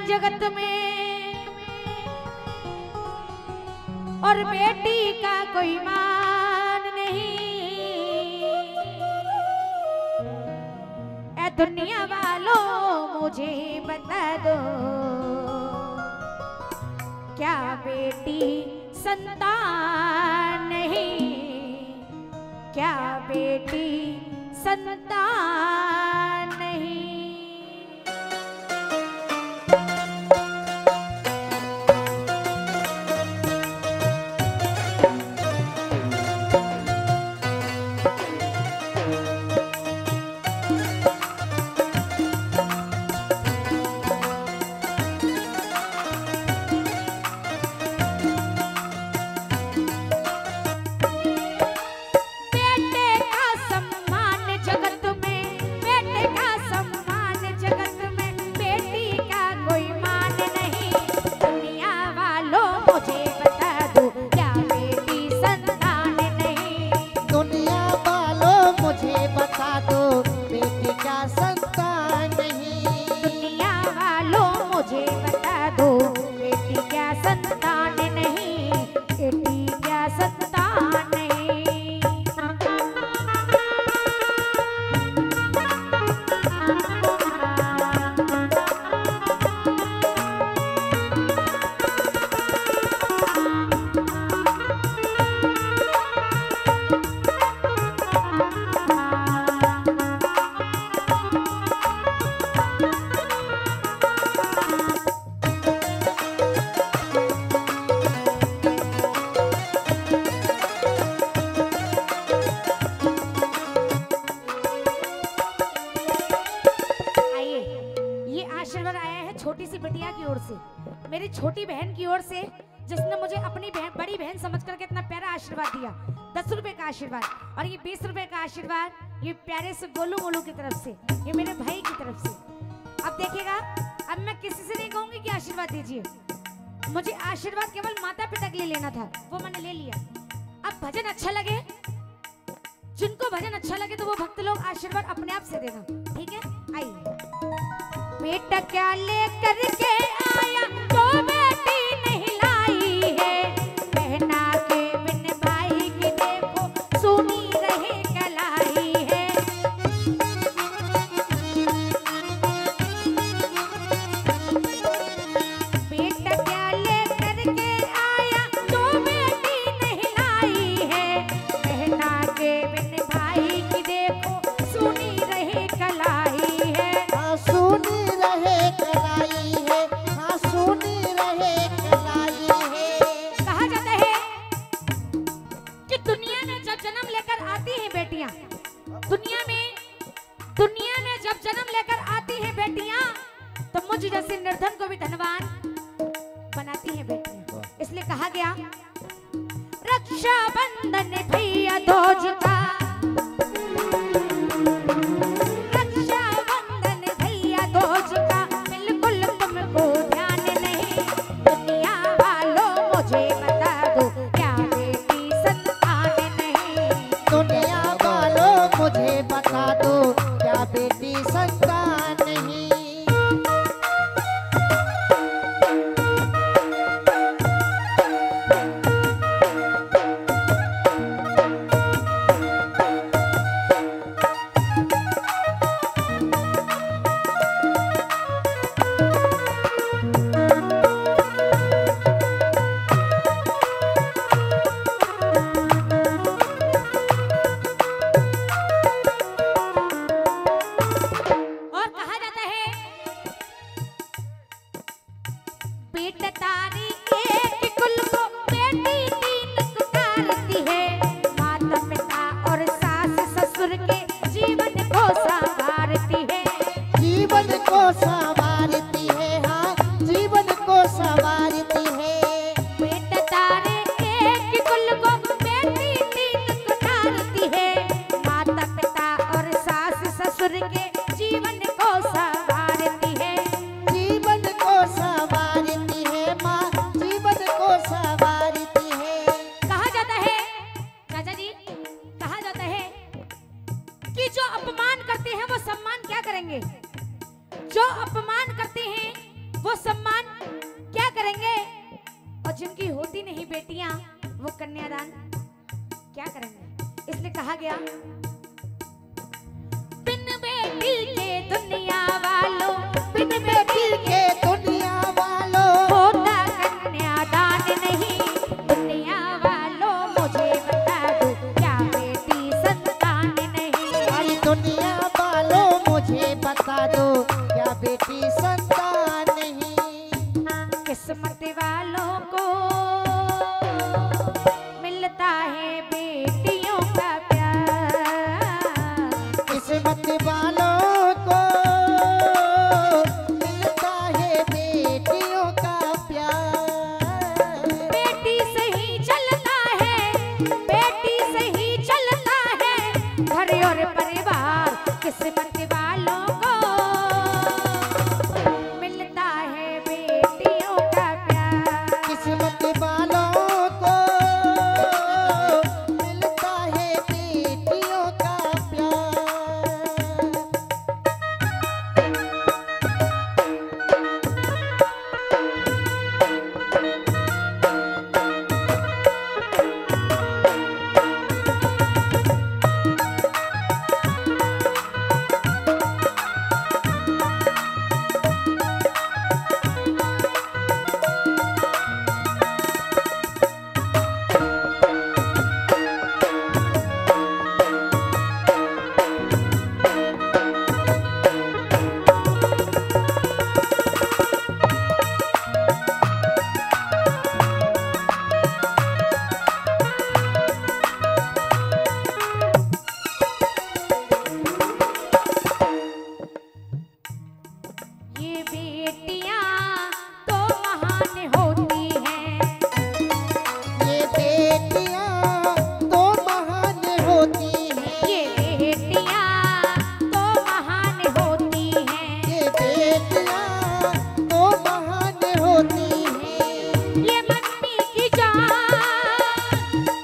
जगत में और बेटी का कोई मान नहीं। ऐ दुनिया वालों मुझे बता दो, क्या बेटी संतान नहीं? क्या बेटी संतान नहीं? छोटी सी बिटिया की ओर से, मेरी छोटी बहन की ओर से, जिसने मुझे अपनी बड़ी बहन समझ करके इतना प्यारा आशीर्वाद दिया। 10 रुपए का आशीर्वाद और ये 20 रुपए का आशीर्वाद ये प्यारे से गोलू मोलू की तरफ से, ये मेरे भाई की तरफ से। अब देखिएगा, अब मैं किसी से नहीं कहूंगी कि आशीर्वाद दीजिए। मुझे आशीर्वाद केवल माता पिता के लिए लेना था, वो मैंने ले लिया। अब भजन अच्छा लगे, जिनको भजन अच्छा लगे तो वो भक्त लोग आशीर्वाद अपने आप से देना, ठीक है? आइए। बेटा क्या लेकर के आया तो बेटी नहीं लाई है, बहना के बिन भाई की देखो सुनी रहे कलाई है। बेटा क्या लेकर के आया तो बेटी नहीं लाई है, बहना के बिन भाई की देखो सुनी रहे कलाई है। सुनी रहे कलाई है, हाँ सुनी रहे कलाई है। कहा जाता है कि दुनिया में जब जन्म लेकर आती हैं बेटियां, दुनिया में जब जन्म लेकर आती हैं बेटियां, तो मुझ जैसे निर्धन को भी धनवान बनाती हैं बेटियां। इसलिए कहा गया, रक्षा बंधन भैया दोज का, मुझे बता दो क्या बेटी संतान नहीं? संवारती है, हाँ जीवन को संवारती है। बेटा तारे एक कुल को बेटी 3 कुटारती है, माता पिता और सास ससुर के जीवन को संवारती है। जीवन को संवारती है माँ, जीवन को संवारती है। कहा जाता है चाचा जी, कहा जाता है कि जो अपमान करते हैं वो सम्मान क्या करेंगे? जो अपमान वो सम्मान क्या करेंगे, और जिनकी होती नहीं बेटियां वो कन्यादान क्या करेंगे। इसलिए कहा गया, बिन बेटी के दुनिया वालों, बिन बेटी के दुनिया वालों होता कन्यादान नहीं। दुनिया वालों मुझे बता दो, क्या बेटी संतान नहीं। अरे दुनिया वालों मुझे बता दो, क्या बेटी संतान नहीं। किस्मत वालों को मिलता है बेटियों का प्यार। किस्मत वालों को मिलता है बेटियों का प्यार। बेटी से ही चलता है, बेटी से ही चलता है घर और परिवार। किस्मत वालों को मिलता है बेटियों का प्यार। किस्मत वालों को मिलता है बेटियों का प्यार। ये बेटियां तो महान होती हैं, ये बेटियां तो महान होती हैं। ये बेटियां तो महान होती हैं। ये बेटियां तो महान होती हैं। ये मम्मी की जान,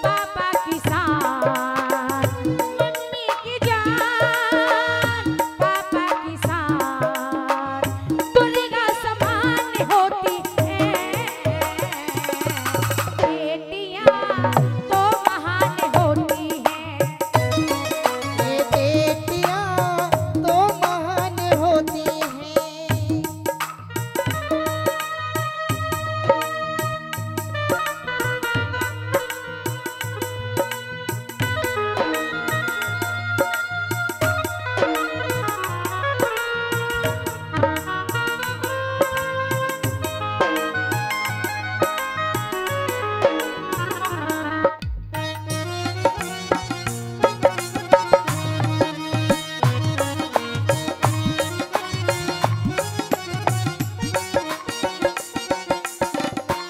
पापा की शान। मम्मी की जान, पापा की शान। दुर्गा समान होती है। बेटियां तो महान होती हैं। ये बेटियां तो महान होती हैं।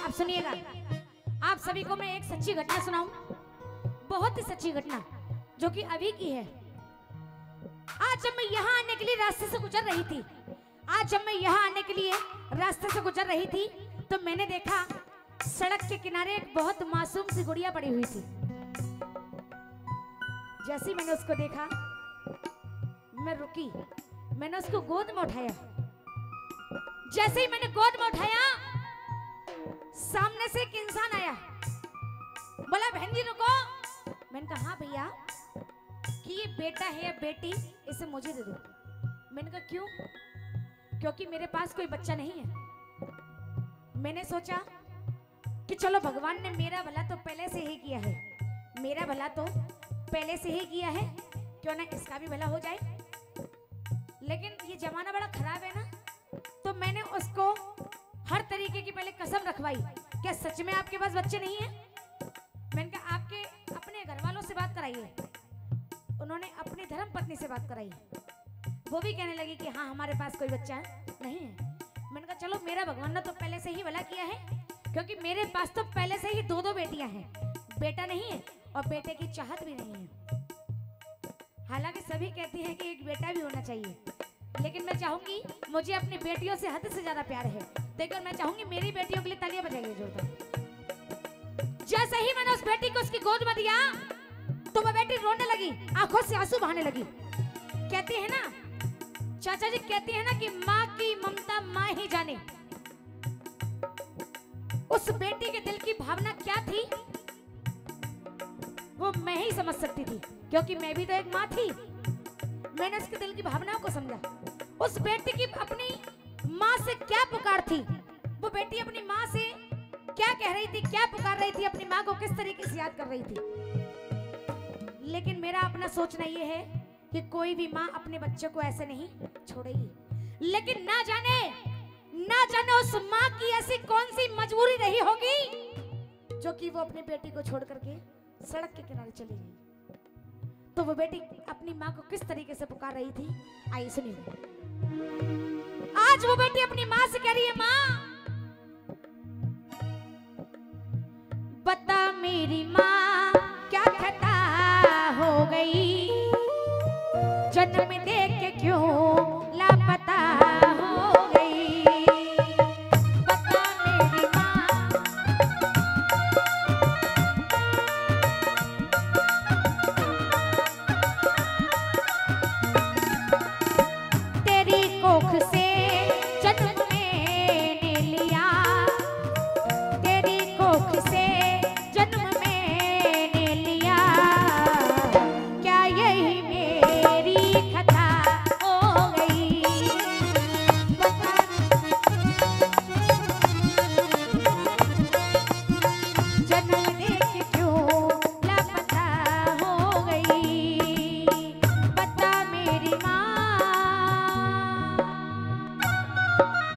अब सुनिएगा, आप सभी को मैं एक सच्ची घटना सुनाऊं, बहुत ही सच्ची घटना जो कि अभी की है। आज जब मैं यहाँ आने के लिए रास्ते से गुजर रही थी, आज जब मैं यहाँ आने के लिए रास्ते से गुजर रही थी, तो मैंने देखा सड़क के किनारे एक बहुत मासूम सी गुड़िया पड़ी हुई थी। जैसे ही मैंने उसको देखा, मैं रुकी, मैंने उसको गोद में उठाया। जैसे ही मैंने गोद में उठाया, सामने से एक इंसान आया, बोला बहन जी रुको। मैंने कहा हाँ भैया, कि ये बेटा है या बेटी, इसे मुझे दे दो। मैंने कहा क्यों? क्योंकि मेरे पास कोई बच्चा नहीं है। मैंने सोचा कि चलो भगवान ने मेरा भला तो पहले से ही किया है, मेरा भला तो पहले से ही किया है, क्यों ना इसका भी भला हो जाए। लेकिन ये जमाना बड़ा खराब है ना, तो मैंने उसको हर तरीके की पहले कसम रखवाई, क्या सच में आपके पास बच्चे नहीं है? मैंने कहा आपके अपने घर वालों से बात कराइए। उन्होंने अपनी धर्म पत्नी से बात कराई, वो भी कहने लगी कि हाँ हमारे पास कोई बच्चा नहीं है। मैंने कहा चलो मेरा भगवान ने तो पहले से ही भला किया है, क्योंकि मेरे पास तो पहले से ही दो बेटियां हैं, बेटा नहीं है और बेटे की चाहत भी नहीं है। हालांकि सभी कहती हैं कि एक बेटा भी होना चाहिए, लेकिन मैं चाहूंगी, मुझे अपनी बेटियों से हद से ज्यादा प्यार है, देखकर मैं चाहूंगी मेरी बेटियों के लिए तालियां बजाइए जोरदार। जैसे ही मैंने उस बेटी को उसकी गोद में दिया, तो वो बेटी रोने लगी, आंखों से आंसू बहाने लगी। कहती है ना, चाचा जी कहती है ना कि माँ की ममता माँ ही जाने। उस बेटी के दिल की भावना क्या थी वो मैं ही समझ सकती थी, क्योंकि मैं भी तो एक माँ थी। मैंने उसके दिल की भावनाओं को समझा। उस बेटी की अपनी माँ से क्या पुकार थी, वो बेटी अपनी माँ से क्या कह रही थी, क्या पुकार रही थी, अपनी माँ को किस तरीके से याद कर रही थी। लेकिन मेरा अपना सोचना ये है कि कोई भी माँ अपने बच्चे को ऐसे नहीं छोड़ेगी। लेकिन ना जाने उस माँ की ऐसी कौन सी मजबूरी रही होगी जो कि वो अपनी बेटी को छोड़ करके सड़क के किनारे चली गई। तो वो बेटी अपनी माँ को किस तरीके से पुकार रही थी, आइए सुनिए। आज वो बेटी अपनी माँ से कह रही है, माँ